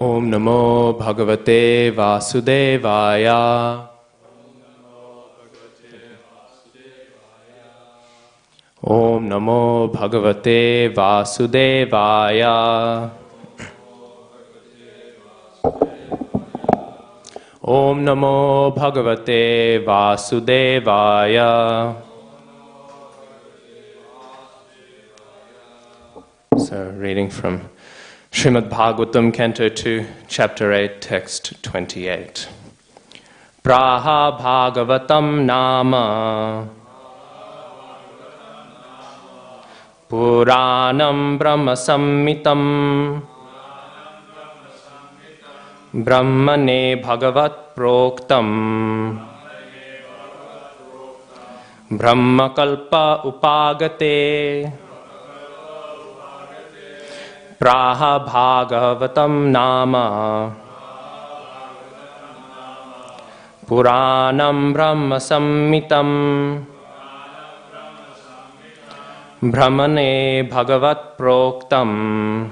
Om Namo Bhagavate Vasudevaya. Om Namo Bhagavate Vasudevaya. Om Namo Bhagavate Vasudevaya. So, reading from Srimad Bhagavatam, Canto 2, Chapter 8, Text 28. Praha Bhagavatam Nama Puranam Brahma Sammitam Brahmane Bhagavat Proktam Brahmakalpa Upagate Praha Bhagavatam Nama Puranam Brahma Sammitam Brahmane Bhagavat Proktam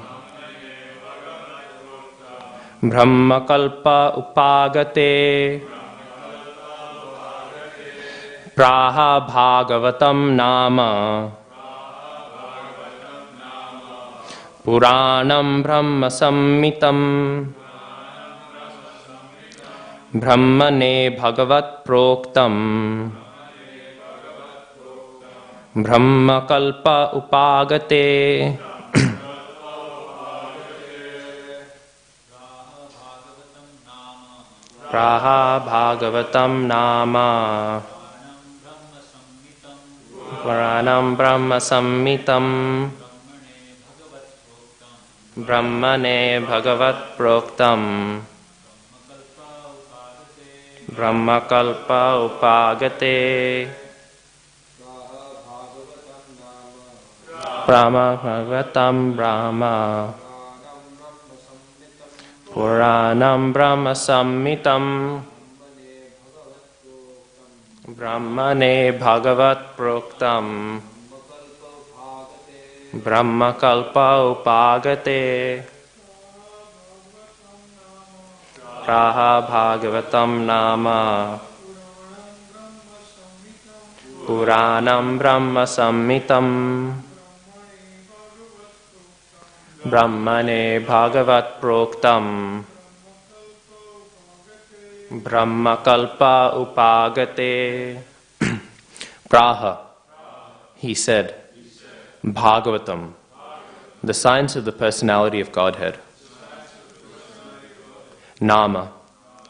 Brahmakalpa Upagate Praha Bhagavatam Nama Puranam Brahma Sammitam Brahmane Bhagavat Proktam Brahmakalpa Upagate. Praha Bhagavatam Nama Puranam Brahma Sammitam Brahmane Bhagavat Proktam Brahmakalpa Upagate. Brahma Bhagavatam Brahma Puranam Brahma Sammitam Brahmane Bhagavat Proktam Brahmakalpa Upagate. Praha Bhagavatam Nama Puranam Brahma Sammitam Brahmane Bhagavat Proktam Brahmakalpa Upagate. Praha, he said, Bhagavatam, the science of the personality of Godhead. Nama,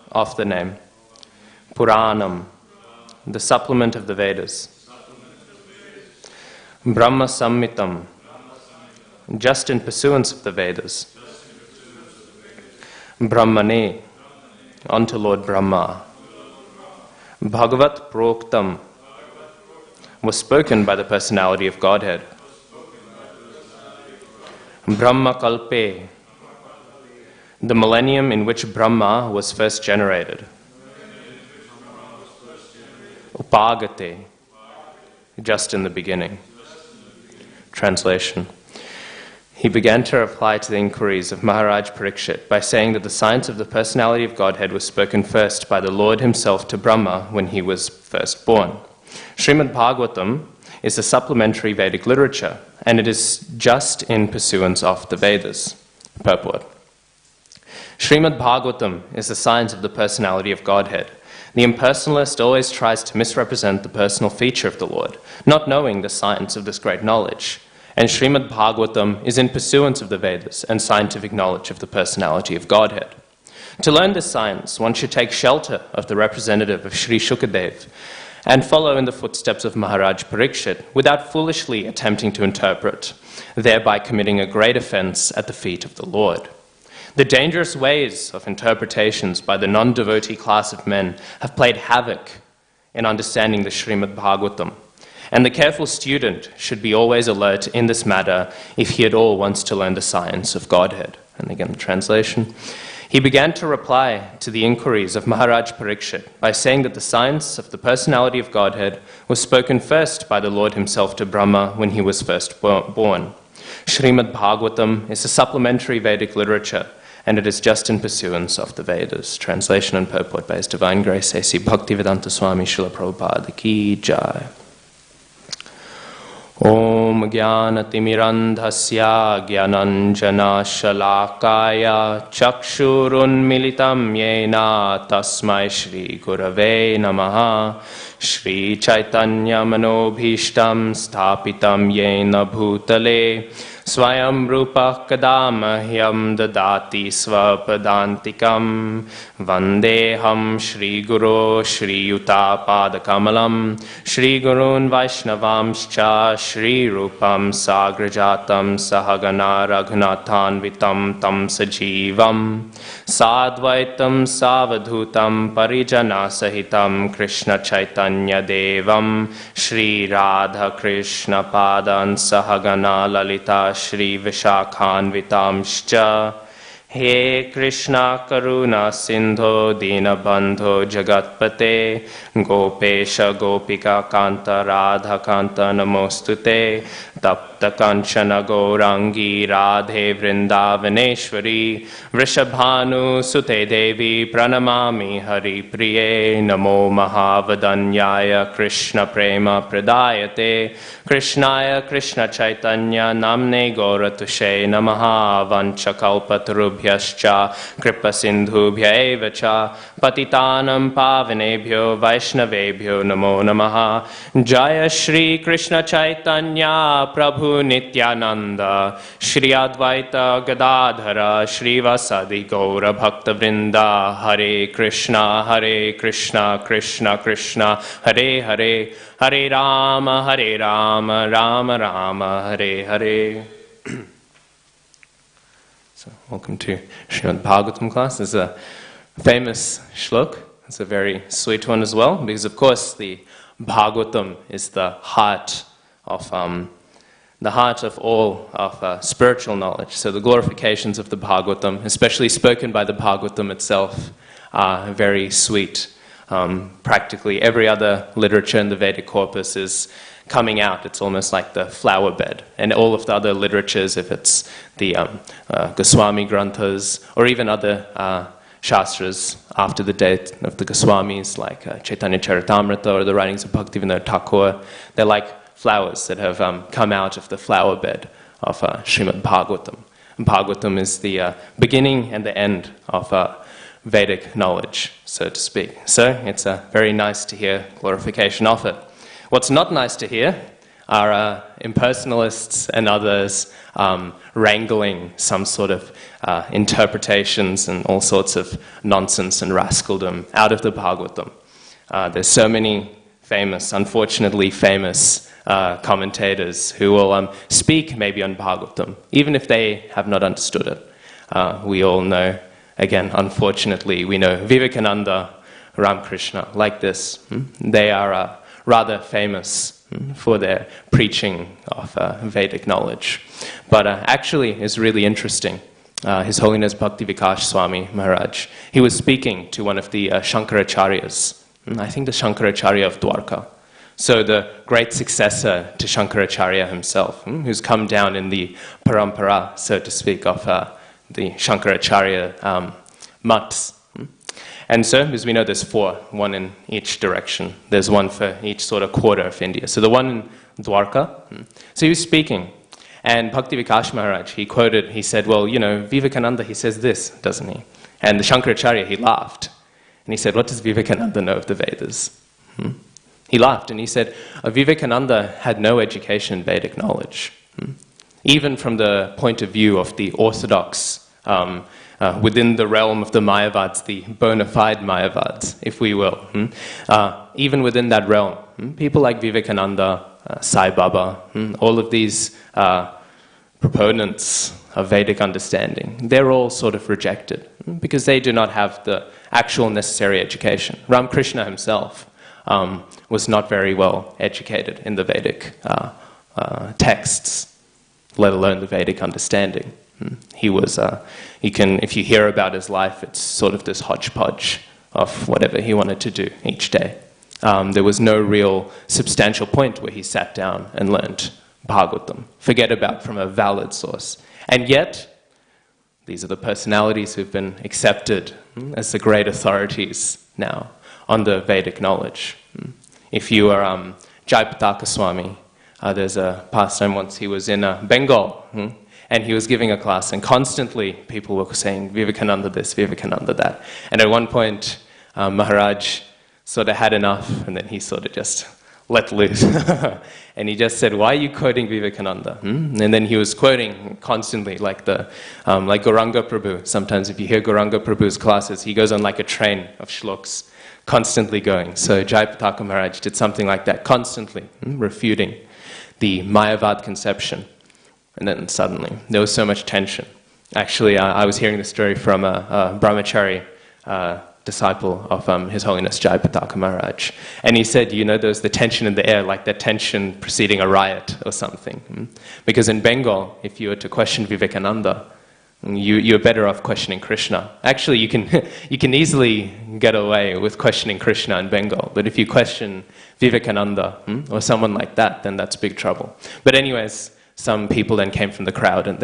of the name. Puranam, the supplement of the Vedas. Brahma Sammitam, just in pursuance of the Vedas. Brahmane, unto Lord Brahma. Bhagavat Proktam, was spoken by the personality of Godhead. Brahma Kalpe, the millennium in which Brahma was first generated. Upagate, just in the beginning. Translation. He began to reply to the inquiries of Maharaj Parikshit by saying that the science of the personality of Godhead was spoken first by the Lord himself to Brahma when he was first born. Srimad Bhagavatam is a supplementary Vedic literature, and it is just in pursuance of the Vedas. Purport. Srimad Bhagavatam is the science of the personality of Godhead. The impersonalist always tries to misrepresent the personal feature of the Lord, not knowing the science of this great knowledge. And Srimad Bhagavatam is in pursuance of the Vedas and scientific knowledge of the personality of Godhead. To learn this science, one should take shelter of the representative of Sri Shukadev and follow in the footsteps of Maharaj Parikshit without foolishly attempting to interpret, thereby committing a great offense at the feet of the Lord. The dangerous ways of interpretations by the non-devotee class of men have played havoc in understanding the Srimad Bhagavatam, and the careful student should be always alert in this matter if he at all wants to learn the science of Godhead. And again, the translation. He began to reply to the inquiries of Maharaj Parikshit by saying that the science of the personality of Godhead was spoken first by the Lord himself to Brahma when he was first born. Srimad Bhagavatam is a supplementary Vedic literature, and it is just in pursuance of the Vedas. Translation and purport by His Divine Grace A.C. Bhaktivedanta Swami Srila Prabhupada Ki Jai. Om Jnanatimirandhasya Jnananjana Shalakaya Chakshurunmilitam Yena Tasmai Shri Gurave Namaha Shri Chaitanya Manobhishtam Sthapitam Yena Bhutale Swayam Rupa Kadamahyam Dadati Svapadantikam Vandeham Shri Guru Shri Yuta Padakamalam Shri Gurun Vaishnavamscha Shri Rupam Sagrajatam Sahagana Raghunathanvitam Tam Sajivam Sadvaitam Savadhutam Parijana Sahitam Krishna Chaitanya Devam Shri Radha Krishna Padan Sahagana Lalita Shri Vishakhanvitamscha He Krishna Karuna Sindho Dinabandho Jagatpate Gopesha Gopika Kanta Radha Kanta Namostute Tapta Kanchana Gaurangi Radhe Vrindavaneshwari Vrishabhanu Sute Devi Pranamami Hari Priye Namo Mahavadanyaya Krishna Prema Pradayate Krishnaya Krishna Chaitanya Namne Gauratushe Namaha Vanchakalpatarubhyascha Kripa Sindhubhya eva cha Patitanam Pavanebhyo Vaishnavebhyo Namo Namaha Jaya Shri Krishna Chaitanya Prabhu Nityananda Shri Advaita Gadadhara Shri Vasadi Gaura Bhakta Vrinda Hare Krishna Krishna Krishna Hare Hare Hare Rama Rama Rama Hare Hare. So, welcome to Srimad Bhagavatam class. This is a famous shlok. It's a very sweet one as well, because of course the Bhagavatam is the heart of all of spiritual knowledge. So the glorifications of the Bhagavatam, especially spoken by the Bhagavatam itself, are very sweet. Practically every other literature in the Vedic corpus is coming out. It's almost like the flower bed. And all of the other literatures, if it's the Goswami Granthas, or even other Shastras after the date of the Goswamis, like Chaitanya Charitamrita or the writings of Bhaktivinoda Thakur, they're like flowers that have come out of the flower bed of Srimad Bhagavatam. And Bhagavatam is the beginning and the end of Vedic knowledge, so to speak. So it's very nice to hear glorification of it. What's not nice to hear are impersonalists and others wrangling some sort of interpretations and all sorts of nonsense and rascaldom out of the Bhagavatam. There's so many famous, unfortunately famous commentators who will speak maybe on Bhagavatam, even if they have not understood it. We all know, again, unfortunately, we know Vivekananda, Ramakrishna, like this. They are rather famous for their preaching of Vedic knowledge. But actually, it's really interesting. His Holiness Bhakti Vikas Swami Maharaj, he was speaking to one of the Shankaracharyas, I think the Shankaracharya of Dwarka. So the great successor to Shankaracharya himself, who's come down in the parampara, so to speak, of the Shankaracharya mutts. And so, as we know, there's four, one in each direction. There's one for each sort of quarter of India. So the one in Dwarka, so he was speaking, and Bhakti Vikas Maharaj, he said, well, you know, Vivekananda, he says this, doesn't he? And the Shankaracharya, he laughed. And he said, what does Vivekananda know of the Vedas? He laughed and he said, Vivekananda had no education in Vedic knowledge. Even from the point of view of the orthodox, within the realm of the Mayavads, the bona fide Mayavads, if we will. Even within that realm, people like Vivekananda, Sai Baba, all of these proponents of Vedic understanding, they're all sort of rejected because they do not have the actual necessary education. Ramakrishna himself was not very well educated in the Vedic texts, let alone the Vedic understanding. He was, if you hear about his life, it's sort of this hodgepodge of whatever he wanted to do each day. There was no real substantial point where he sat down and learned Bhagavatam. Forget about from a valid source. And yet, These are the personalities who've been accepted as the great authorities now on the Vedic knowledge. If you are Jayapataka Swami, there's a pastime once he was in Bengal, and he was giving a class, and constantly people were saying, Vivekananda this, Vivekananda that. And at one point, Maharaj sort of had enough, and then he sort of just let loose. And he just said, why are you quoting Vivekananda? And then he was quoting constantly, like Gauranga Prabhu. Sometimes if you hear Gauranga Prabhu's classes, he goes on like a train of shloks, constantly going. So Jayapataka Maharaj did something like that, constantly refuting the Mayavad conception. And then suddenly, there was so much tension. Actually, I was hearing the story from a brahmachari disciple of His Holiness Jayapataka Maharaj. And he said, you know, there's the tension in the air, like that tension preceding a riot or something. Because in Bengal, if you were to question Vivekananda, you're better off questioning Krishna. Actually, you can easily get away with questioning Krishna in Bengal. But if you question Vivekananda or someone like that, then that's big trouble. But anyways, some people then came from the crowd and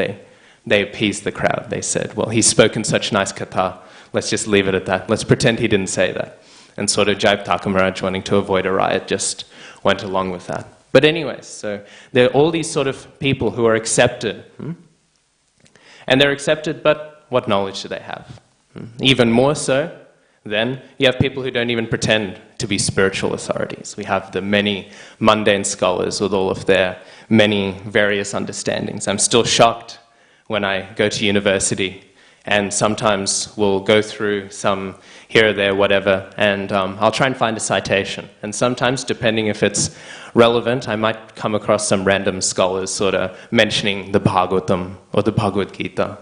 they appeased the crowd. They said, well, he's spoken such nice katha, let's just leave it at that. Let's pretend he didn't say that. And sort of Jayapataka Maharaj, wanting to avoid a riot, just went along with that. But anyways, so there are all these sort of people who are accepted. And they're accepted, but what knowledge do they have? Even more so, then, you have people who don't even pretend to be spiritual authorities. We have the many mundane scholars with all of their many various understandings. I'm still shocked when I go to university, and sometimes we'll go through some here or there, whatever, and I'll try and find a citation. And sometimes, depending if it's relevant, I might come across some random scholars sort of mentioning the Bhagavatam or the Bhagavad Gita.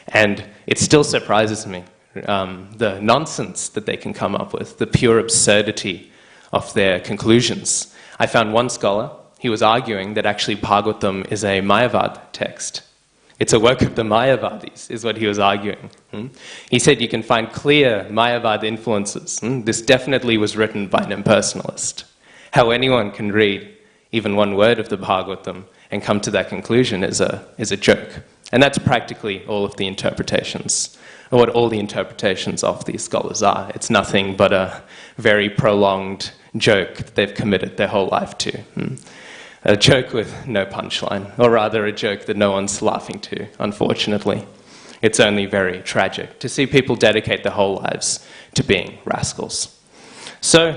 And it still surprises me, the nonsense that they can come up with, the pure absurdity of their conclusions. I found one scholar, he was arguing that actually Bhagavatam is a Mayavad text. It's a work of the Mayavadis, is what he was arguing. He said you can find clear Mayavad influences. This definitely was written by an impersonalist. How anyone can read even one word of the Bhagavatam and come to that conclusion is a joke. And that's practically all of the interpretations, or what all the interpretations of these scholars are. It's nothing but a very prolonged joke that they've committed their whole life to. A joke with no punchline, or rather a joke that no one's laughing to, unfortunately. It's only very tragic to see people dedicate their whole lives to being rascals. So,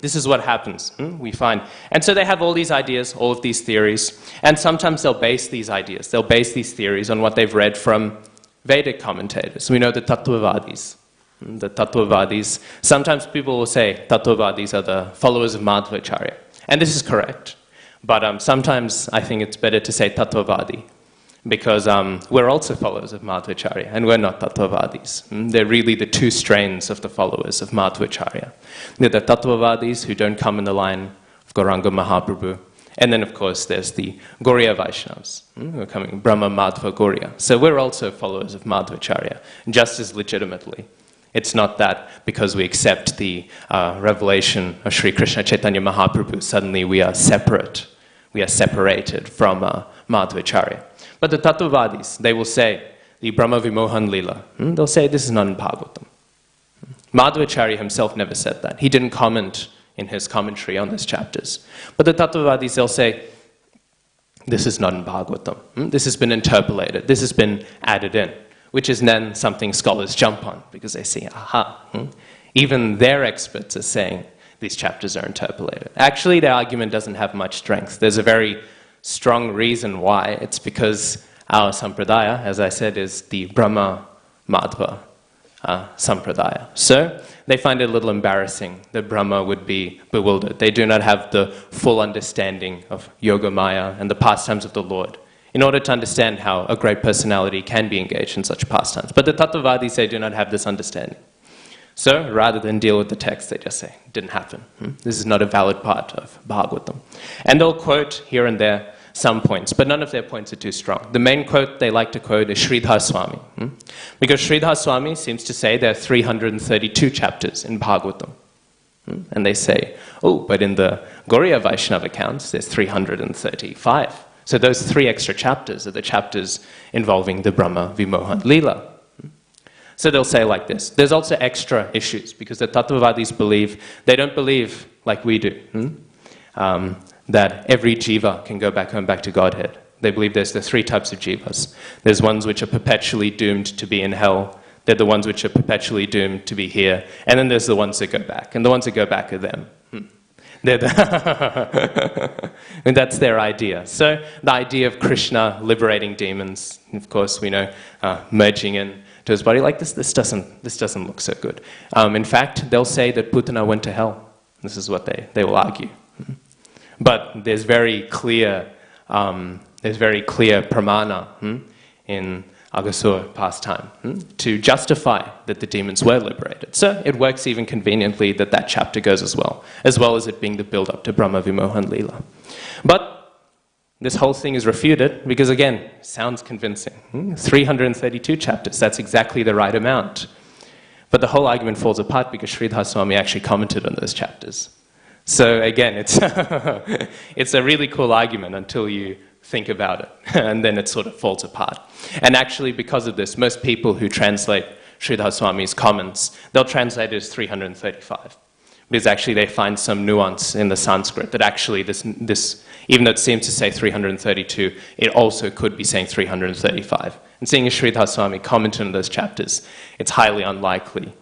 this is what happens, we find. And so they have all these ideas, all of these theories, and sometimes they'll base these ideas, they'll base these theories on what they've read from Vedic commentators. We know the Tattvavadis. The Tattvavadis, sometimes people will say Tattvavadis are the followers of Madhvacharya. And this is correct. But sometimes I think it's better to say Tattvavadi, because we're also followers of Madhvacharya, and we're not Tattvavadis. They're really the two strains of the followers of Madhvacharya. They're the Tattvavadis who don't come in the line of Gauranga Mahaprabhu. And then, of course, there's the Gauriya Vaishnavas, who are coming, Brahma, Madhva, Gauriya. So we're also followers of Madhvacharya, just as legitimately. It's not that because we accept the revelation of Sri Krishna Chaitanya Mahaprabhu, suddenly we are separate. We are separated from Madhvacharya. But the Tattvavadis, they will say, the Brahma Vimohan Lila, they'll say this is not in Bhagavatam. Madhvacharya himself never said that. He didn't comment in his commentary on these chapters. But the Tattvavadis, they'll say, this is not in Bhagavatam. This has been interpolated. This has been added in. Which is then something scholars jump on, because they say, aha, even their experts are saying these chapters are interpolated. Actually, their argument doesn't have much strength. There's a very strong reason why. It's because our sampradaya, as I said, is the Brahma Madhva sampradaya. So they find it a little embarrassing that Brahma would be bewildered. They do not have the full understanding of Yoga Maya and the pastimes of the Lord, in order to understand how a great personality can be engaged in such pastimes. But the Tattvavadis say do not have this understanding. So, rather than deal with the text, they just say, it didn't happen. This is not a valid part of Bhagavatam. And they'll quote here and there some points, but none of their points are too strong. The main quote they like to quote is Sridhar Swami. Because Sridhar Swami seems to say there are 332 chapters in Bhagavatam. And they say, oh, but in the Gauriya Vaishnava accounts, there's 335. So those 3 extra chapters are the chapters involving the Brahma Vimohan Lila. So they'll say like this. There's also extra issues, because the Tattvavadis they don't believe like we do, that every jiva can go back home, back to Godhead. They believe there's the three types of jivas. There's ones which are perpetually doomed to be in hell. They're the ones which are perpetually doomed to be here. And then there's the ones that go back. And the ones that go back are them. And that's their idea. So the idea of Krishna liberating demons, of course, we know, merging into his body, like this doesn't look so good. In fact, they'll say that Putana went to hell. This is what they will argue. But there's very clear pramana in Aghasur pastime to justify that the demons were liberated. So it works even conveniently that chapter goes as well as it being the build-up to Brahma Vimohan Leela. But this whole thing is refuted because, again, sounds convincing. 332 chapters, that's exactly the right amount. But the whole argument falls apart because Sridhar Swami actually commented on those chapters. So again, it's a really cool argument until you think about it, and then it sort of falls apart. And actually, because of this, most people who translate Sridhar Swami's comments, they'll translate it as 335. Because actually they find some nuance in the Sanskrit that actually this even though it seems to say 332, it also could be saying 335. And seeing as Sridhar Swami commented on those chapters, it's highly unlikely.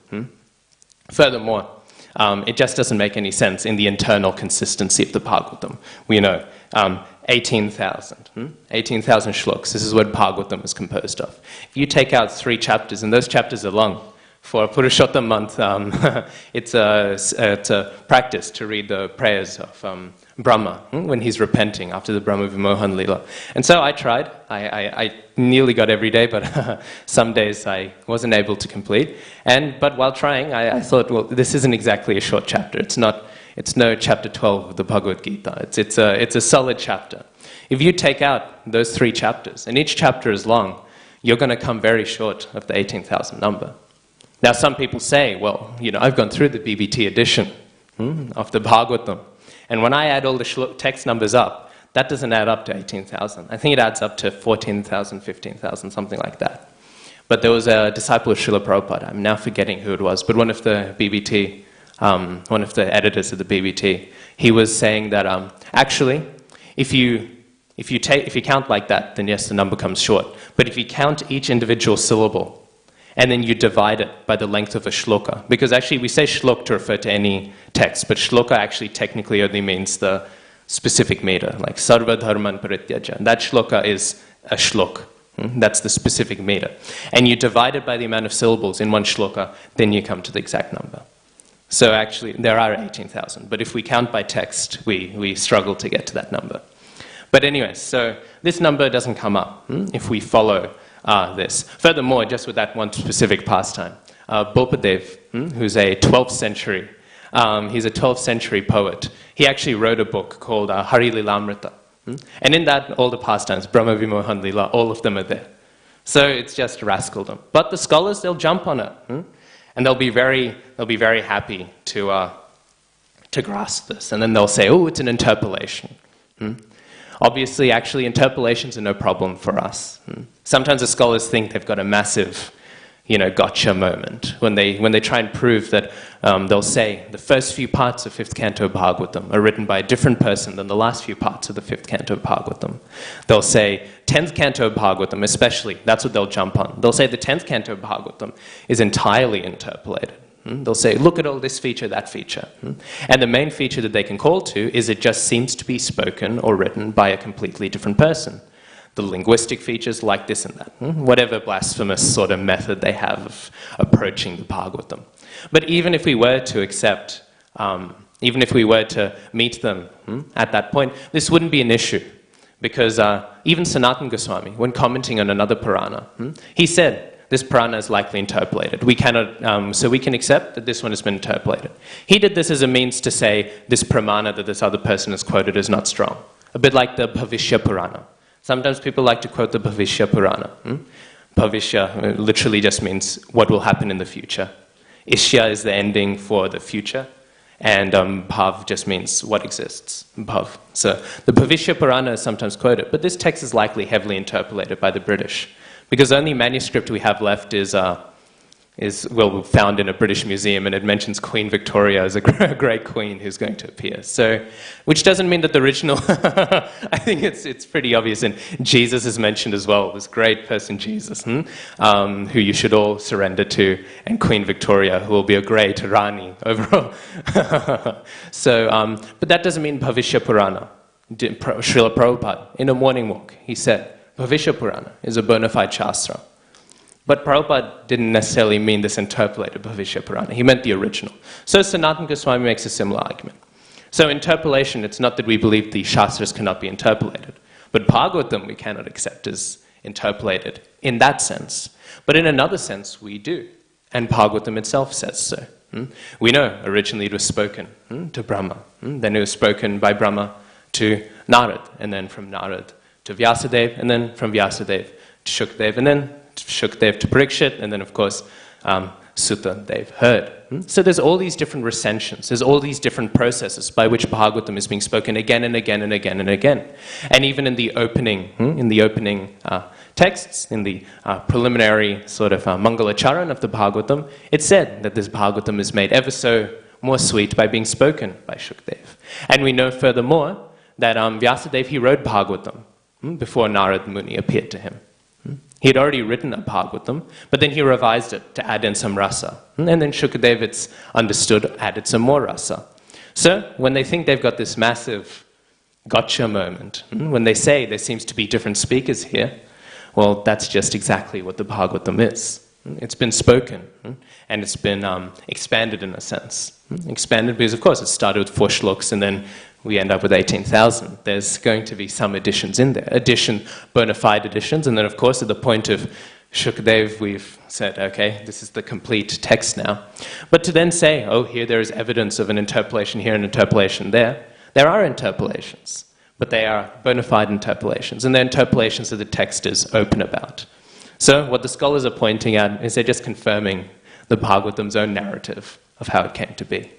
Furthermore, it just doesn't make any sense in the internal consistency of the Bhagavatam. We know 18,000 shlokas. This is what Bhagavatam is composed of. If you take out 3 chapters, and those chapters are long, for Purushottam month, it's a practice to read the prayers of Brahma when he's repenting after the Brahma Vimohan Leela. And so I tried. I nearly got every day, but some days I wasn't able to complete. But while trying, I thought, well, this isn't exactly a short chapter. It's no chapter 12 of the Bhagavad Gita. It's a solid chapter. If you take out those 3 chapters, and each chapter is long, you're going to come very short of the 18,000 number. Now, some people say, well, I've gone through the BBT edition of the Bhagavatam, and when I add all the text numbers up, that doesn't add up to 18,000. I think it adds up to 14,000, 15,000, something like that. But there was a disciple of Srila Prabhupada, I'm now forgetting who it was, but one of the BBT, one of the editors of the BBT, he was saying that actually, if you count like that, then yes, the number comes short. But if you count each individual syllable, and then you divide it by the length of a shloka. Because actually we say shlok to refer to any text, but shloka actually technically only means the specific meter, like sarva dharman parityaja. That shloka is a shlok. That's the specific meter. And you divide it by the amount of syllables in one shloka, then you come to the exact number. So actually there are 18,000, but if we count by text, we struggle to get to that number. But anyway, so this number doesn't come up if we follow this. Furthermore, just with that one specific pastime, Bopadev, who's a 12th century, he's a 12th century poet. He actually wrote a book called Hari Lilamrita. And in that, all the pastimes, Brahma Vimohan Leela, all of them are there. So it's just rascaldom. But the scholars, they'll jump on it. And they'll be very happy to grasp this. And then they'll say, oh, it's an interpolation. Obviously, actually, interpolations are no problem for us. Sometimes the scholars think they've got a massive, gotcha moment when they try and prove that they'll say the first few parts of 5th canto of Bhagavatam are written by a different person than the last few parts of the 5th canto of Bhagavatam. They'll say 10th canto of Bhagavatam, especially, that's what they'll jump on. They'll say the 10th canto of Bhagavatam is entirely interpolated. They'll say, look at all this feature, that feature. And the main feature that they can call to is it just seems to be spoken or written by a completely different person. The linguistic features like this and that. Whatever blasphemous sort of method they have of approaching the Bhagavatam. But even if we were to accept, even if we were to meet them at that point, this wouldn't be an issue. Because even Sanatana Goswami, when commenting on another Purana, he said, this Purana is likely interpolated. We cannot, so we can accept that this one has been interpolated. He did this as a means to say this Pramana that this other person has quoted is not strong. A bit like the Bhavishya Purana. Sometimes people like to quote the Bhavishya Purana. Bhavishya literally just means what will happen in the future. Ishya is the ending for the future. And Bhav just means what exists. Bhav. So the Bhavishya Purana is sometimes quoted, but this text is likely heavily interpolated by the British. Because the only manuscript we have left is is, well, found in a British museum, and it mentions Queen Victoria as a great queen who's going to appear. So, which doesn't mean that the original, I think it's pretty obvious, and Jesus is mentioned as well, this great person Jesus, who you should all surrender to, and Queen Victoria, who will be a great Rani overall. So, but that doesn't mean Bhavishya Purana. Srila Prabhupada, in a morning walk, he said, Bhavishya Purana is a bona fide Shastra. But Prabhupada didn't necessarily mean this interpolated Bhavishya Purana. He meant the original. So Sanatana Goswami makes a similar argument. So interpolation, it's not that we believe the Shastras cannot be interpolated. But Bhagavatam we cannot accept as interpolated in that sense. But in another sense, we do. And Bhagavatam itself says so. We know originally it was spoken to Brahma. Then it was spoken by Brahma to Narad. And then from Narad to Vyasadeva. And then from Vyasadeva to Shukdev. And then Shukdev to Parikshit, and then of course Sutta they've heard. So there's all these different recensions, there's all these different processes by which Bhagavatam is being spoken again and again and again and again. And even in the opening, texts, in the preliminary sort of Mangalacharan of the Bhagavatam, it said that this Bhagavatam is made ever so more sweet by being spoken by Shukdev. And we know furthermore that Vyasadeva, he wrote Bhagavatam before Narad Muni appeared to him. He had already written a Bhagavatam, but then he revised it to add in some rasa. And then Shukadeva, it's understood, added some more rasa. So when they think they've got this massive gotcha moment, when they say there seems to be different speakers here, well, that's just exactly what the Bhagavatam is. It's been spoken, and it's been expanded in a sense. Expanded because, of course, it started with 4 shlokas, and then we end up with 18,000. There's going to be some additions in there, bona fide additions, and then, of course, at the point of Shukadev, we've said, okay, this is the complete text now. But to then say, oh, here there is evidence of an interpolation here and interpolation there are interpolations, but they are bona fide interpolations, and they're interpolations that the text is open about. So what the scholars are pointing at is they're just confirming the Bhagavatam's own narrative of how it came to be.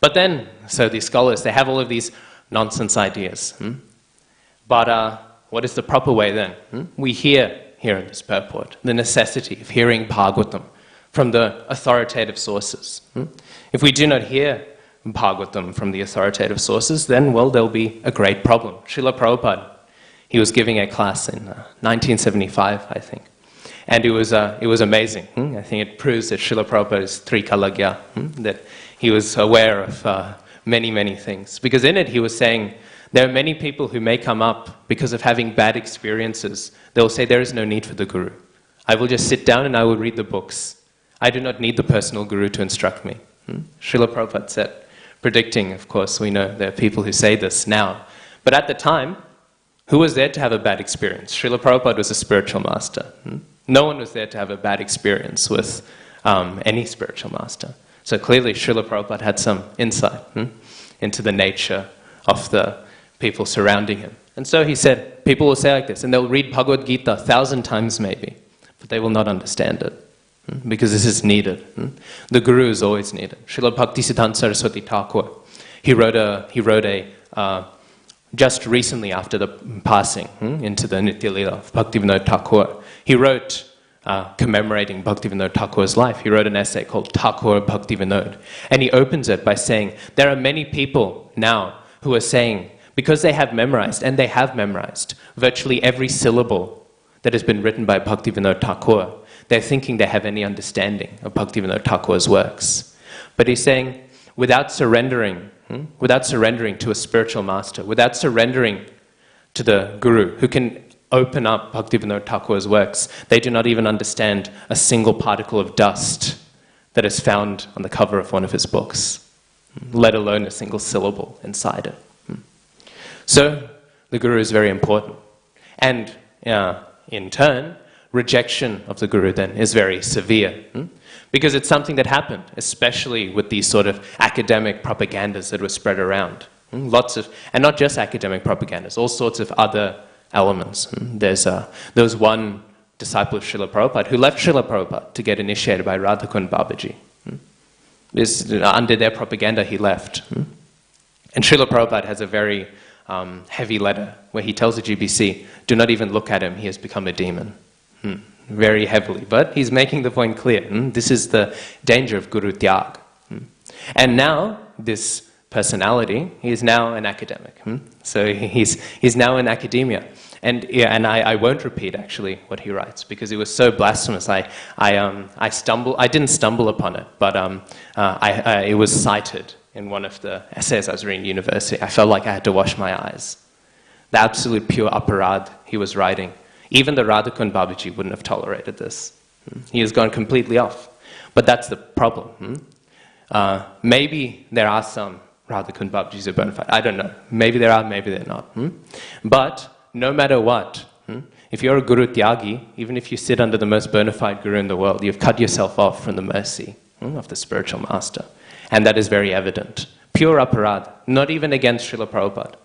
But then, so these scholars, they have all of these nonsense ideas. But what is the proper way then? We hear here in this purport the necessity of hearing Bhagavatam from the authoritative sources. If we do not hear Bhagavatam from the authoritative sources, then, well, there'll be a great problem. Srila Prabhupada, he was giving a class in 1975, I think. And it was amazing. I think it proves that Srila Prabhupada is Trikalagya, that he was aware of many, many things. Because in it he was saying, there are many people who may come up because of having bad experiences. They will say, there is no need for the guru. I will just sit down and I will read the books. I do not need the personal guru to instruct me. Srila Prabhupada said, predicting, of course, we know there are people who say this now. But at the time, who was there to have a bad experience? Srila Prabhupada was a spiritual master. No one was there to have a bad experience with any spiritual master. So clearly Srila Prabhupada had some insight into the nature of the people surrounding him. And so he said, people will say like this, and they'll read Bhagavad Gita 1,000 times maybe, but they will not understand it, because this is needed. The guru is always needed. Srila Bhaktisiddhanta Saraswati Thakur, he wrote a just recently after the passing into the Nitya Leela of Bhaktivinoda Thakur, he wrote, commemorating Bhaktivinoda Thakur's life, he wrote an essay called Thakur Bhaktivinoda. And he opens it by saying, there are many people now who are saying, because they have memorized, and they have memorized, virtually every syllable that has been written by Bhaktivinoda Thakur, they're thinking they have any understanding of Bhaktivinoda Thakur's works. But he's saying, without surrendering to a spiritual master, without surrendering to the guru, who can open up Bhaktivinoda Thakur's works, they do not even understand a single particle of dust that is found on the cover of one of his books, let alone a single syllable inside it. So the guru is very important. And in turn, rejection of the guru then is very severe. Because it's something that happened, especially with these sort of academic propagandas that were spread around. And not just academic propagandas, all sorts of other elements. There was one disciple of Srila Prabhupada who left Srila Prabhupada to get initiated by Radhakund Babaji. Under their propaganda, he left. And Srila Prabhupada has a very heavy letter where he tells the GBC, do not even look at him, he has become a demon. very heavily, but he's making the point clear. This is the danger of Guru Tyag. And now, this personality, he is now an academic. So he's now in academia. And I won't repeat actually what he writes because it was so blasphemous. I didn't stumble upon it, but it was cited in one of the essays I was reading at university. I felt like I had to wash my eyes. The absolute pure aparad he was writing. Even the Radhakund Babaji wouldn't have tolerated this. He has gone completely off. But that's the problem. Maybe there are some Radhakund Babajis who are bona fide. I don't know. Maybe there are, maybe they're not. But no matter what, if you're a Guru Tyagi, even if you sit under the most bona fide Guru in the world, you've cut yourself off from the mercy of the spiritual master. And that is very evident. Pure aparad, not even against Srila Prabhupada.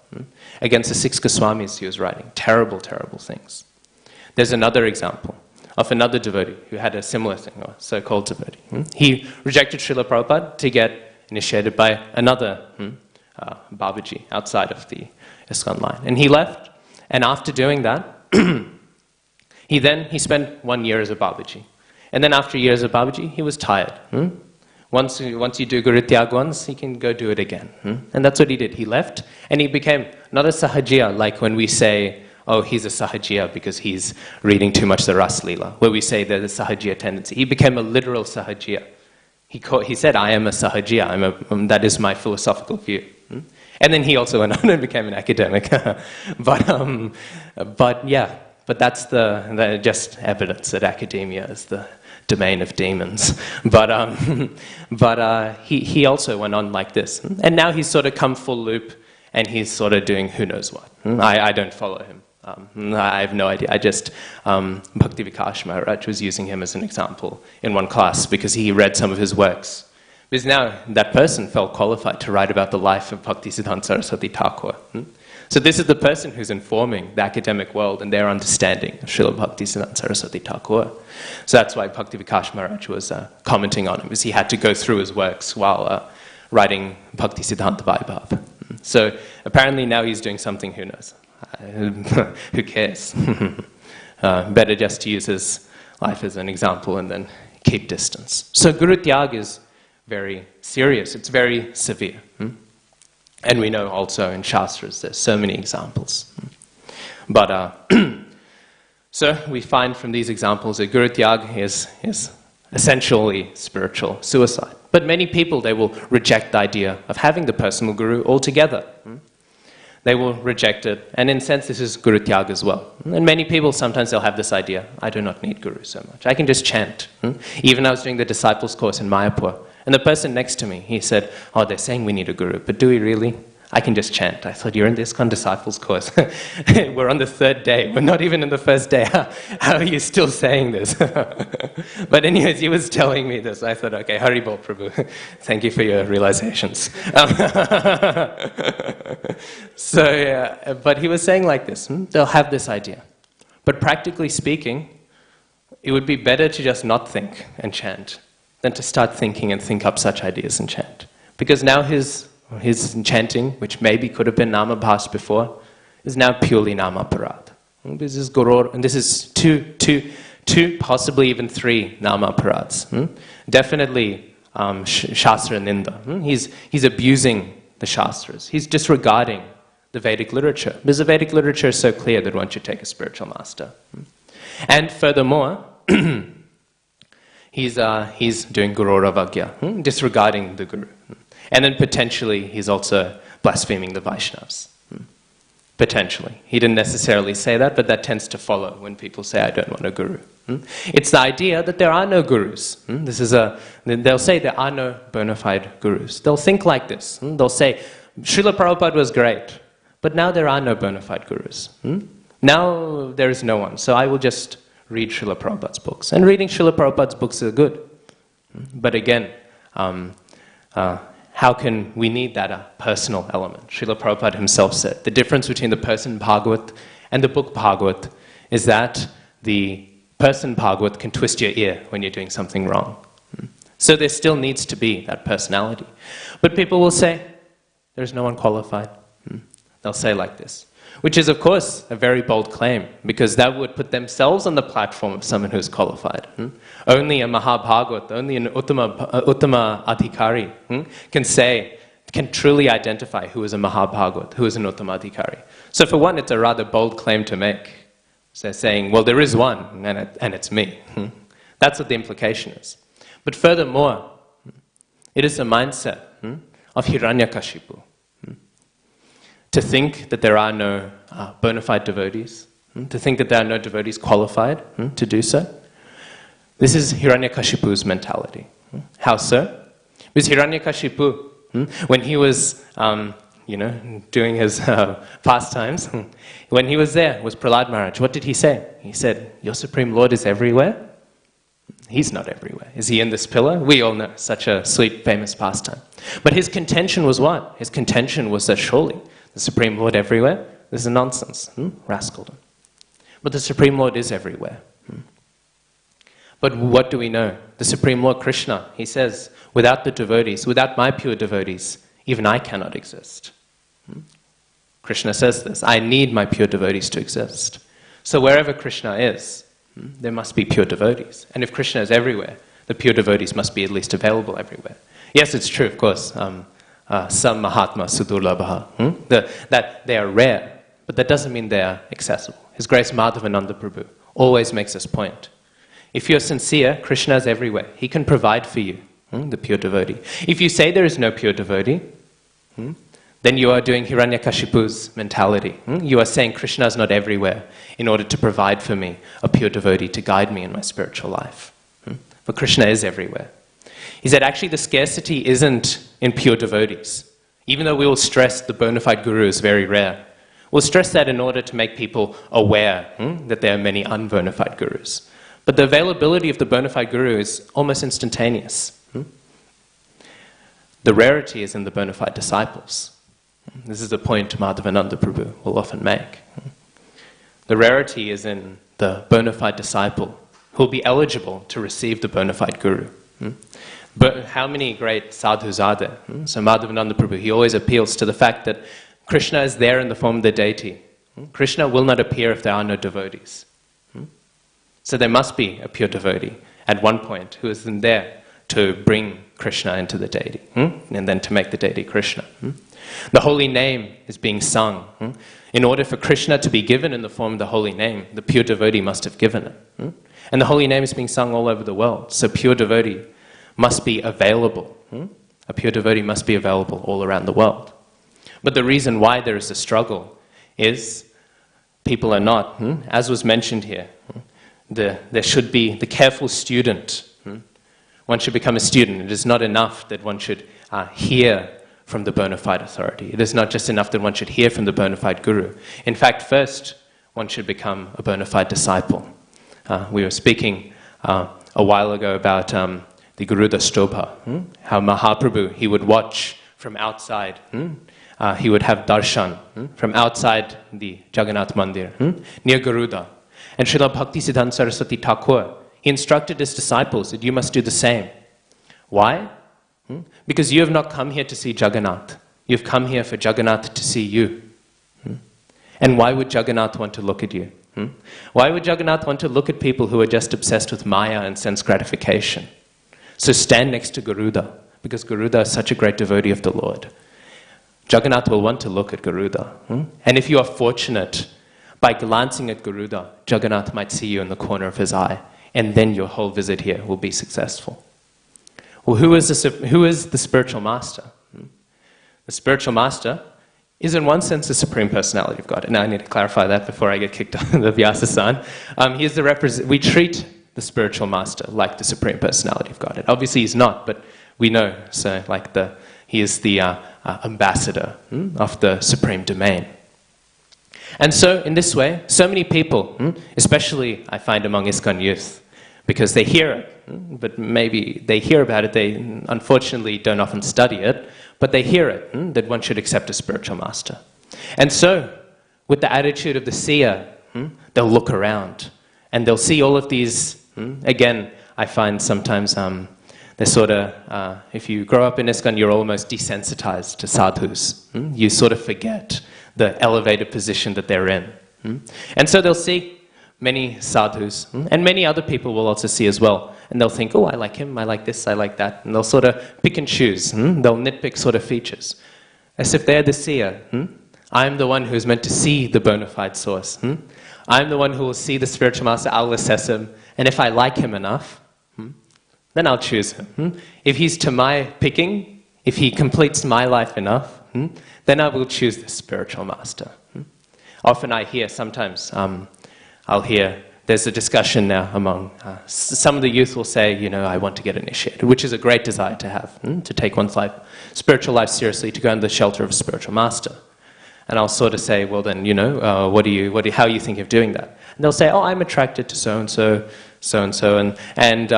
Against the 6 Goswamis he was writing. Terrible, terrible things. There's another example of another devotee who had a similar thing, or so-called devotee. He rejected Srila Prabhupada to get initiated by another Babaji outside of the ISKCON line. And he left. And after doing that, he spent 1 year as a Babaji. And then after years of Babaji, he was tired. Once you do Guru Tyag once, he can go do it again. And that's what he did. He left, and he became not a Sahajiya, like when we say, oh, he's a Sahajiya because he's reading too much the Ras Leela, where we say there's a Sahajiya tendency. He became a literal Sahajiya. He said, I am a Sahajiya, that is my philosophical view. And then he also went on and became an academic. But that's the just evidence that academia is the domain of demons. But he also went on like this. And now he's sort of come full loop, and he's sort of doing who knows what. I don't follow him. I have no idea. Bhakti Vikas Maharaj was using him as an example in one class because he read some of his works. Because now that person felt qualified to write about the life of Bhaktisiddhanta Saraswati Thakur. So this is the person who's informing the academic world and their understanding of Srila Bhaktisiddhanta Saraswati Thakur. So that's why Bhakti Vikas Maharaj was commenting on him, because he had to go through his works while writing Bhaktisiddhanta Vaibhav. So apparently now he's doing something, who knows? Who cares? Better just to use his life as an example and then keep distance. So Guru Tyag is very serious, it's very severe. And we know also in Shastras there's so many examples. But so we find from these examples that Guru Tyag is essentially spiritual suicide. But many people, they will reject the idea of having the personal guru altogether. They will reject it, and in a sense this is Guru Tyag as well. And many people, sometimes they'll have this idea, I do not need Guru so much, I can just chant. Even I was doing the disciples course in Mayapur, and the person next to me, he said, oh, they're saying we need a Guru, but do we really? I can just chant. I thought, you're in the ISKCON disciples course. We're on the 3rd day, we're not even in the 1st day. How are you still saying this? But anyways, he was telling me this. I thought, okay, Haribol Prabhu, thank you for your realizations. So, yeah, but he was saying like this, they'll have this idea. But practically speaking, it would be better to just not think and chant than to start thinking and think up such ideas and chant. Because now his chanting, which maybe could have been Nama Bhas before, is now purely Nama Parad. This is Gurur, and this is two, possibly even 3 Nama Parads. Definitely Shastra Ninda. He's abusing the Shastras. He's disregarding the Vedic literature. Because the Vedic literature is so clear that one should take a spiritual master. And furthermore, he's doing Guru Ravagya, disregarding the Guru. And then potentially he's also blaspheming the Vaishnavas. Potentially. He didn't necessarily say that, but that tends to follow when people say, I don't want a guru. It's the idea that there are no gurus. They'll say there are no bona fide gurus. They'll think like this. They'll say, Srila Prabhupada was great, but now there are no bona fide gurus. Now there is no one, so I will just read Srila Prabhupada's books. And reading Srila Prabhupada's books is good. But again, how can we need that personal element? Srila Prabhupada himself said, the difference between the person Bhagavat and the book Bhagavat is that the person Bhagavat can twist your ear when you're doing something wrong. So there still needs to be that personality. But people will say, there's no one qualified. They'll say like this, Which is, of course, a very bold claim, because that would put themselves on the platform of someone who's qualified. Only a Mahabhagat, only an Uttama Adhikari can truly identify who is a Mahabhagat, who is an Uttama Adhikari. So for one, it's a rather bold claim to make. So saying, well, there is one, and it's me. That's what the implication is. But furthermore, it is the mindset of Hiranyakashipu. To think that there are no bona fide devotees, to think that there are no devotees qualified to do so. This is Hiranyakashipu's mentality. How so? Because Hiranyakashipu, when he was doing his pastimes, when he was there was Prahlad Maharaj. What did he say? He said, "Your Supreme Lord is everywhere." He's not everywhere. Is he in this pillar? We all know, such a sweet, famous pastime. But his contention was what? His contention was that surely the Supreme Lord everywhere? This is nonsense, rascaldom. But the Supreme Lord is everywhere. But what do we know? The Supreme Lord Krishna, he says, without the devotees, without my pure devotees, even I cannot exist. Krishna says this, I need my pure devotees to exist. So wherever Krishna is, there must be pure devotees. And if Krishna is everywhere, the pure devotees must be at least available everywhere. Yes, it's true, of course, some Mahatma Sudurlabha, that they are rare, but that doesn't mean they are accessible. His Grace Madhavananda Prabhu always makes this point. If you're sincere, Krishna is everywhere. He can provide for you, the pure devotee. If you say there is no pure devotee, then you are doing Hiranyakashipu's mentality. You are saying Krishna is not everywhere in order to provide for me a pure devotee to guide me in my spiritual life. But Krishna is everywhere. He said actually the scarcity isn't in pure devotees. Even though we will stress the bona fide guru is very rare, we'll stress that in order to make people aware that there are many unbona fide gurus. But the availability of the bona fide guru is almost instantaneous. The rarity is in the bona fide disciples. This is a point Madhavananda Prabhu will often make. The rarity is in the bona fide disciple who will be eligible to receive the bona fide guru. But how many great sadhus are there? So Madhavananda Prabhu, he always appeals to the fact that Krishna is there in the form of the deity. Krishna will not appear if there are no devotees. So there must be a pure devotee at one point who is then there to bring Krishna into the deity, and then to make the deity Krishna. The holy name is being sung. In order for Krishna to be given in the form of the holy name, the pure devotee must have given it. And the holy name is being sung all over the world, so pure devotee must be available. A pure devotee must be available all around the world. But the reason why there is a struggle is people are not, as was mentioned here, there should be the careful student. One should become a student. It is not enough that one should hear from the bona fide authority. It is not just enough that one should hear from the bona fide guru. In fact, first, one should become a bona fide disciple. We were speaking a while ago about the Garuda Stobha, how Mahaprabhu, he would watch from outside. He would have darshan from outside the Jagannath Mandir, near Garuda. And Srila Bhaktisiddhanta Saraswati Thakur, he instructed his disciples that you must do the same. Why? Because you have not come here to see Jagannath. You've come here for Jagannath to see you. And why would Jagannath want to look at you? Why would Jagannath want to look at people who are just obsessed with Maya and sense gratification? So stand next to Garuda, because Garuda is such a great devotee of the Lord. Jagannath will want to look at Garuda. And if you are fortunate, by glancing at Garuda, Jagannath might see you in the corner of his eye, and then your whole visit here will be successful. Well, who is the spiritual master? The spiritual master is in one sense the Supreme Personality of God. Now I need to clarify that before I get kicked out of the Vyasa-san. He is we treat the spiritual master like the Supreme Personality of God. Obviously he's not, but we know, so like he is the ambassador of the supreme domain. And so in this way, so many people, especially I find among ISKCON youth, because they hear it, but maybe they hear about it, they unfortunately don't often study it, but they hear it, that one should accept a spiritual master. And so, with the attitude of the seer, they'll look around, and they'll see all of these, again, I find sometimes they're sort of, if you grow up in ISKCON, you're almost desensitized to sadhus. You sort of forget the elevated position that they're in. And so they'll see many sadhus, and many other people will also see as well. And they'll think, oh, I like him, I like this, I like that. And they'll sort of pick and choose. They'll nitpick sort of features. As if they're the seer. I'm the one who's meant to see the bona fide source. I'm the one who will see the spiritual master, I'll assess him. And if I like him enough, then I'll choose him. If he's to my picking, if he completes my life enough, then I will choose the spiritual master. Often I hear, sometimes I'll hear, there's a discussion now among, some of the youth will say, you know, I want to get initiated, which is a great desire to have, to take one's life, spiritual life seriously, to go under the shelter of a spiritual master. And I'll sort of say, well then, you know, how you think of doing that? And they'll say, oh, I'm attracted to so-and-so, so-and-so, and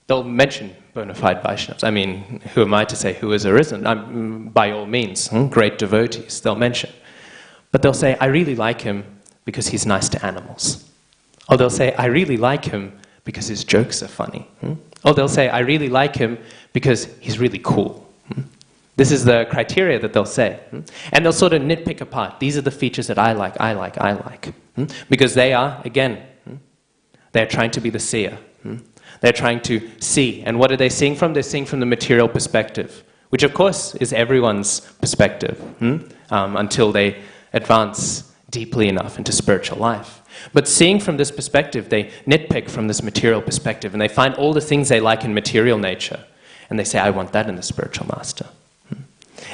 they'll mention bona fide Vaishnavas. I mean, who am I to say who is or isn't? By all means, great devotees, they'll mention. But they'll say, I really like him because he's nice to animals. Or they'll say, I really like him because his jokes are funny. Or they'll say, I really like him because he's really cool. This is the criteria that they'll say. And they'll sort of nitpick apart. These are the features that I like. Because they are, again, they're trying to be the seer. They're trying to see. And what are they seeing from? They're seeing from the material perspective, which of course is everyone's perspective, until they advance deeply enough into spiritual life. But seeing from this perspective, they nitpick from this material perspective, and they find all the things they like in material nature, and they say, I want that in the spiritual master.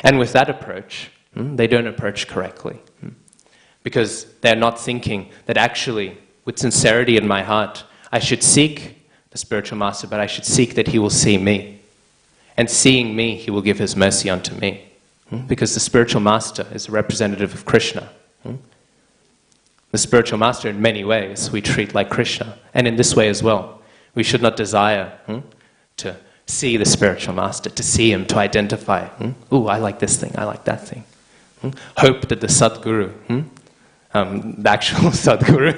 And with that approach, they don't approach correctly, because they're not thinking that actually, with sincerity in my heart, I should seek the spiritual master, but I should seek that he will see me. And seeing me, he will give his mercy unto me. Because the spiritual master is a representative of Krishna. The spiritual master, in many ways, we treat like Krishna. And in this way as well, we should not desire to see the spiritual master, to see him, to identify. Ooh, I like this thing, I like that thing. Hope that the Sadguru, the actual Sadguru,